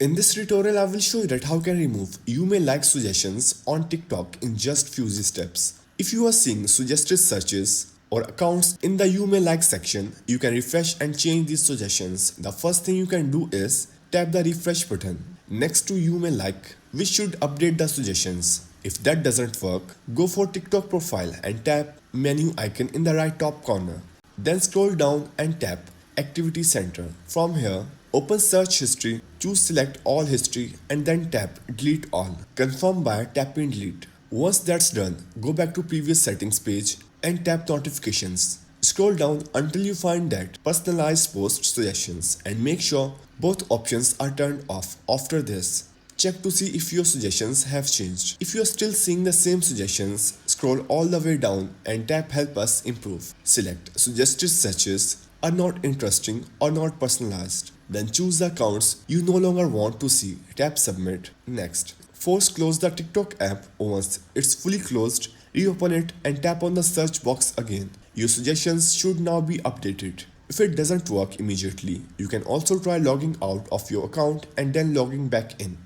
In this tutorial, I will show you that how you can remove you may like suggestions on TikTok in just few easy steps. If you are seeing suggested searches or accounts in the you may like section, you can refresh and change these suggestions. The first thing you can do is tap the refresh button next to you may like, which should update the suggestions. If that doesn't work, go for TikTok profile and tap menu icon in the right top corner. Then scroll down and tap Activity Center. From here, open Search History, choose Select All History and then tap Delete All. Confirm by tapping Delete. Once that's done, go back to previous settings page and tap Notifications. Scroll down until you find that Personalized Post Suggestions and make sure both options are turned off. After this, check to see if your suggestions have changed. If you are still seeing the same suggestions, scroll all the way down and tap Help Us Improve. Select Suggested Searches are not interesting or not personalized. Then choose the accounts you no longer want to see. Tap Submit. Next, force close the TikTok app. Once it's fully closed, reopen it and tap on the search box again. Your suggestions should now be updated. If it doesn't work immediately, you can also try logging out of your account and then logging back in.